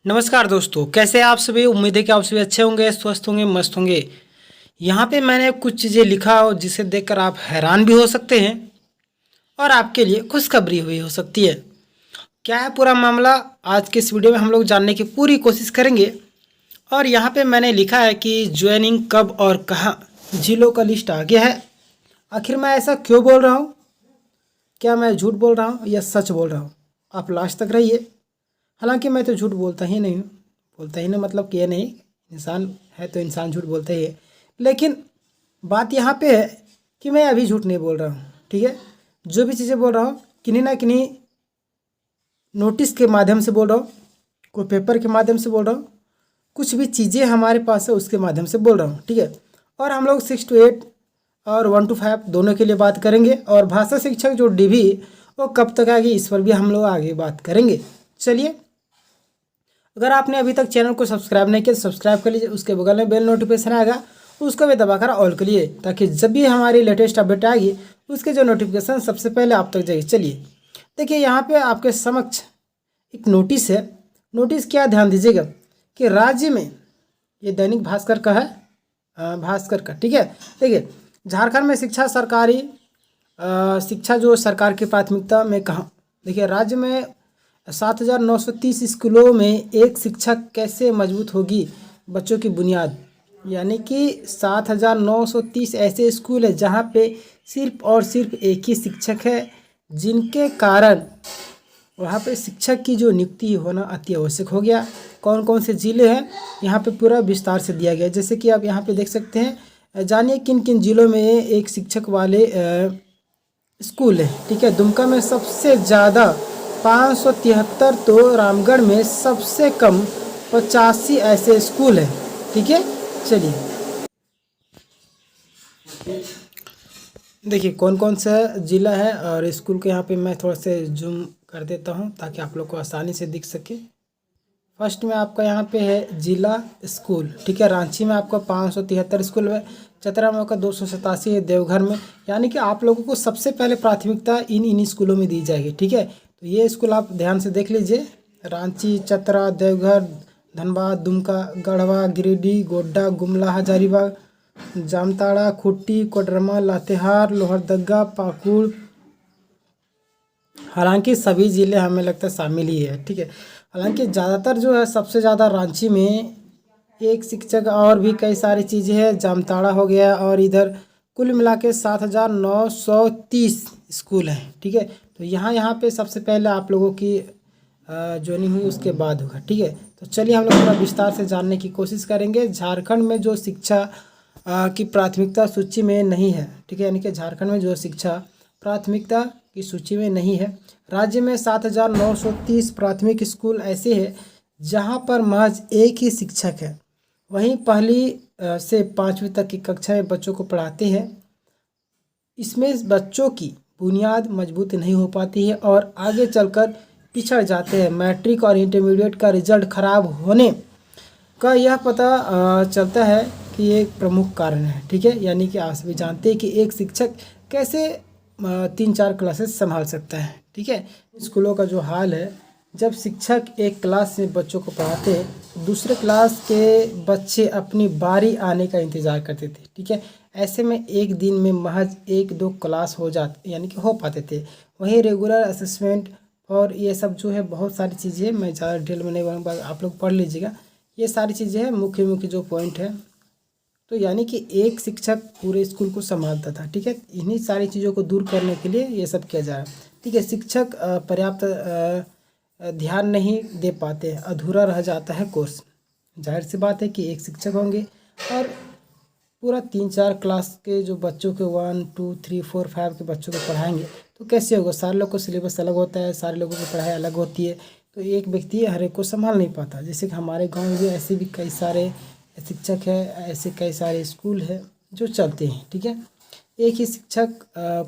नमस्कार दोस्तों, कैसे हैं आप सभी। उम्मीद है कि आप सभी अच्छे होंगे, स्वस्थ होंगे, मस्त होंगे। यहाँ पे मैंने कुछ चीज़ें लिखा और जिसे देखकर आप हैरान भी हो सकते हैं और आपके लिए खुशखबरी भी हो सकती है। क्या है पूरा मामला, आज के इस वीडियो में हम लोग जानने की पूरी कोशिश करेंगे। और यहाँ पे मैंने लिखा है कि ज्वाइनिंग कब और कहाँ, जिलों का लिस्ट आ गया है। आखिर मैं ऐसा क्यों बोल रहा हूँ, क्या मैं झूठ बोल रहा हूँ या सच बोल रहा हूँ, आप लास्ट तक रहिए। हालांकि मैं तो झूठ बोलता ही नहीं हूँ, बोलता ही ना मतलब कि ये नहीं, इंसान है तो इंसान झूठ बोलता ही है। लेकिन बात यहाँ पे है कि मैं अभी झूठ नहीं बोल रहा हूँ, ठीक है। जो भी चीज़ें बोल रहा हूँ किन्हीं ना किन्हीं नोटिस के माध्यम से बोल रहा हूँ, कोई पेपर के माध्यम से बोल रहा हूँ, कुछ भी चीज़ें हमारे पास है उसके माध्यम से बोल रहा हूँ, ठीक है। और हम लोग 6 to 8 और 1 to 5 दोनों के लिए बात करेंगे। और भाषा शिक्षक जो DV वो कब तक आएगी, इस पर भी हम लोग आगे बात करेंगे। चलिए, अगर आपने अभी तक चैनल को सब्सक्राइब नहीं किया तो सब्सक्राइब कर लीजिए, उसके बगल में बेल नोटिफिकेशन आएगा उसको भी दबाकर ऑल कर लिए, ताकि जब भी हमारी लेटेस्ट अपडेट आएगी उसके जो नोटिफिकेशन सबसे पहले आप तक जाएगी। चलिए देखिए, यहाँ पे आपके समक्ष एक नोटिस है। नोटिस क्या, ध्यान दीजिएगा कि राज्य में, ये दैनिक भास्कर का है, भास्कर का, ठीक है। देखिए, झारखंड में शिक्षा जो सरकार की प्राथमिकता में कहाँ, देखिए राज्य में 7,930 स्कूलों में एक शिक्षक कैसे मजबूत होगी बच्चों की बुनियाद। यानी कि 7,930 ऐसे स्कूल है जहाँ पे सिर्फ और सिर्फ एक ही शिक्षक है, जिनके कारण वहाँ पे शिक्षक की जो नियुक्ति होना अति आवश्यक हो गया। कौन कौन से ज़िले हैं यहाँ पे पूरा विस्तार से दिया गया, जैसे कि आप यहाँ पे देख सकते हैं। जानिए किन किन ज़िलों में एक शिक्षक वाले स्कूल है, ठीक है। दुमका में सबसे ज़्यादा 573, तो रामगढ़ में सबसे कम 85 ऐसे स्कूल हैं, ठीक है। चलिए देखिए कौन कौन सा ज़िला है और स्कूल के यहाँ पे मैं थोड़ा से जूम कर देता हूँ ताकि आप लोग को आसानी से दिख सके। फर्स्ट में आपका यहाँ पे है जिला स्कूल, ठीक है। रांची में आपका 573 स्कूल है, चतरा में आपका 287 है, देवघर में। यानी कि आप लोगों को सबसे पहले प्राथमिकता इन स्कूलों में दी जाएगी, ठीक है। तो ये स्कूल आप ध्यान से देख लीजिए। रांची, चतरा, देवघर, धनबाद, दुमका, गढ़वा, गिरिडीह, गोड्डा, गुमला, हजारीबाग, जामताड़ा, खूंटी, कोडरमा, लातेहार, लोहरदगा, पाकुड़। हालांकि सभी ज़िले हमें लगता है शामिल ही है, ठीक है। हालांकि ज़्यादातर जो है सबसे ज़्यादा रांची में एक शिक्षक, और भी कई सारी चीज़ें हैं, जामताड़ा हो गया, और इधर कुल मिला के 7,930 स्कूल हैं, ठीक है। तो यहाँ पे सबसे पहले आप लोगों की ज्वाइनिंग हुई, उसके बाद होगा, ठीक है। तो चलिए हम लोग थोड़ा विस्तार से जानने की कोशिश करेंगे। झारखंड में जो शिक्षा की प्राथमिकता सूची में नहीं है, ठीक है, यानी कि झारखंड में जो शिक्षा प्राथमिकता की सूची में नहीं है। राज्य में 7,930 प्राथमिक स्कूल ऐसे हैं जहां पर महज एक ही शिक्षक है। वहीं पहली से 5वीं तक की कक्षा में बच्चों को पढ़ाते हैं। इसमें बच्चों की बुनियाद मजबूत नहीं हो पाती है और आगे चलकर पिछड़ जाते हैं। मैट्रिक और इंटरमीडिएट का रिजल्ट खराब होने का यह पता चलता है कि ये एक प्रमुख कारण है, ठीक है। यानी कि आप सभी जानते हैं कि एक शिक्षक कैसे 3-4 क्लासेस संभाल सकता है, ठीक है। स्कूलों का जो हाल है, जब शिक्षक एक क्लास में बच्चों को पढ़ाते हैं तो दूसरे क्लास के बच्चे अपनी बारी आने का इंतज़ार करते थे, ठीक है। ऐसे में एक दिन में महज 1-2 क्लास हो जाते, यानी कि हो पाते थे। वहीं रेगुलर असेसमेंट और ये सब जो है बहुत सारी चीज़ें, मैं ज़्यादा डिटेल में नहीं बोलूँगा, आप लोग पढ़ लीजिएगा। ये सारी चीज़ें हैं, मुख्य जो पॉइंट है। तो यानी कि एक शिक्षक पूरे स्कूल को संभालता था, ठीक है। इन्हीं सारी चीज़ों को दूर करने के लिए ये सब किया जा रहा है, ठीक है। शिक्षक पर्याप्त ध्यान नहीं दे पाते, अधूरा रह जाता है कोर्स। जाहिर सी बात है कि एक शिक्षक होंगे और पूरा 3-4 क्लास के जो बच्चों के 1, 2, 3, 4, 5 के बच्चों को पढ़ाएंगे तो कैसे होगा। सारे लोग को सिलेबस अलग होता है, सारे लोगों की पढ़ाई अलग होती है, तो एक व्यक्ति हर एक को संभाल नहीं पाता। जैसे कि हमारे गाँव में भी ऐसे भी कई सारे शिक्षक है, ऐसे कई सारे स्कूल है जो चलते हैं, ठीक है। एक ही शिक्षक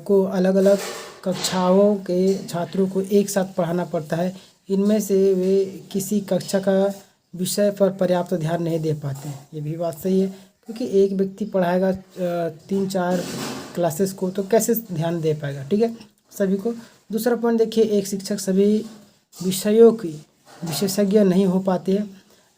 को अलग अलग कक्षाओं के छात्रों को एक साथ पढ़ाना पड़ता है। इनमें से वे किसी कक्षा का विषय पर पर्याप्त ध्यान नहीं दे पाते हैं। ये भी बात सही है, क्योंकि एक व्यक्ति पढ़ाएगा 3-4 क्लासेस को तो कैसे ध्यान दे पाएगा, ठीक है, सभी को। दूसरा पॉइंट देखिए, एक शिक्षक सभी विषयों की विशेषज्ञ नहीं हो पाते हैं।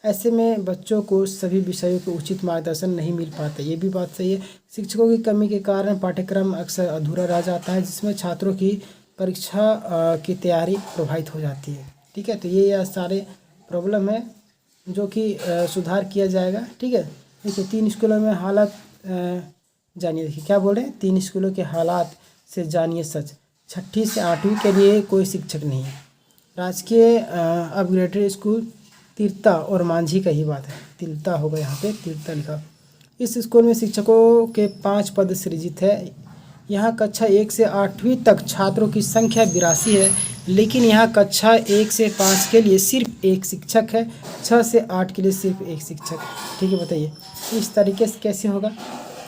ऐसे में बच्चों को सभी विषयों को उचित मार्गदर्शन नहीं मिल पाता। ये भी बात सही है। शिक्षकों की कमी के कारण पाठ्यक्रम अक्सर अधूरा रह जाता है, जिसमें छात्रों की परीक्षा की तैयारी प्रभावित हो जाती है। ठीक है, तो ये सारे प्रॉब्लम है जो कि सुधार किया जाएगा। ठीक है, देखिए 3 स्कूलों में हालत जानिए। देखिए क्या बोल रहे हैं, 3 स्कूलों के हालात से जानिए सच। 6ठी से 8वीं के लिए कोई शिक्षक नहीं है। राजकीय अपग्रेडेड स्कूल तिरता और मांझी का ही बात है। तिरता होगा, यहाँ पे तिरता लिखा। इस स्कूल में शिक्षकों के 5 पद सृजित है। यहाँ कक्षा 1 से 8वीं तक छात्रों की संख्या 82 है, लेकिन यहाँ कक्षा 1 से 5 के लिए सिर्फ 1 शिक्षक है, 6 से 8 के लिए सिर्फ 1 शिक्षक। ठीक है, बताइए इस तरीके से कैसे होगा?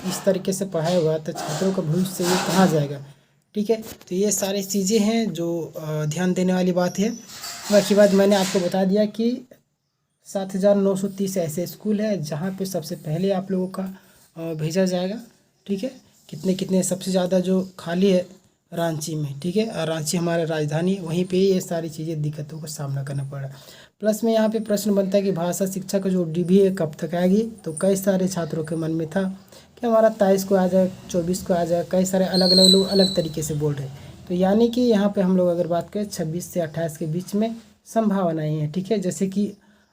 इस तरीके से पढ़ाया होगा तो छात्रों का भविष्य ये कहाँ जाएगा? ठीक है, तो ये सारी चीज़ें हैं जो ध्यान देने वाली बात है। बाकी बात मैंने आपको बता दिया कि 7,930 ऐसे स्कूल है जहाँ पे सबसे पहले आप लोगों का भेजा जाएगा। ठीक है, कितने कितने सबसे ज़्यादा जो खाली है रांची में। ठीक है, और रांची हमारा राजधानी, वहीं पे ये सारी चीज़ें दिक्कतों का सामना करना पड़ रहा है। प्लस में यहाँ पे प्रश्न बनता है कि भाषा शिक्षा का जो DB है कब तक आएगी। तो कई सारे छात्रों के मन में था कि हमारा 23 को आ जाए, 24 को आ जाए। कई सारे अलग अलग लोग अलग तरीके से बोल रहे हैं। तो यानी कि यहाँ पे हम लोग अगर बात करें 26 से 28 के बीच में संभावनाएं हैं। ठीक है, जैसे कि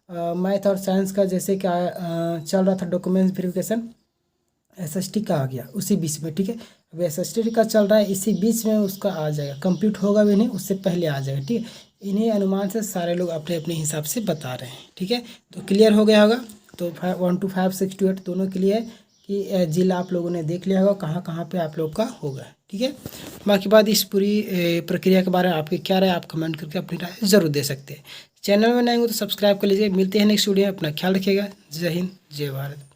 मैथ और साइंस का जैसे क्या चल रहा था डॉक्यूमेंट्स वेरिफिकेशन, SST का आ गया उसी बीच में। ठीक है, अब SST का चल रहा है, इसी बीच में उसका आ जाएगा। कंप्लीट होगा भी नहीं, उससे पहले आ जाएगा। ठीक है, इन्हीं अनुमान से सारे लोग अपने अपने हिसाब से बता रहे हैं। ठीक है, तो क्लियर हो गया होगा। तो 1 to 5, 6 to 8 दोनों के लिए है कि जिला आप लोगों ने देख लिया होगा कहाँ कहाँ पे आप लोग का होगा। ठीक है, बाकी बात इस पूरी प्रक्रिया के बारे में आपकी क्या राय, आप कमेंट करके अपनी राय ज़रूर दे सकते हैं। चैनल में नए हो तो सब्सक्राइब कर लीजिए। मिलते हैं नेक्स्ट वीडियो में, अपना ख्याल रखिएगा। जय हिंद, जय भारत।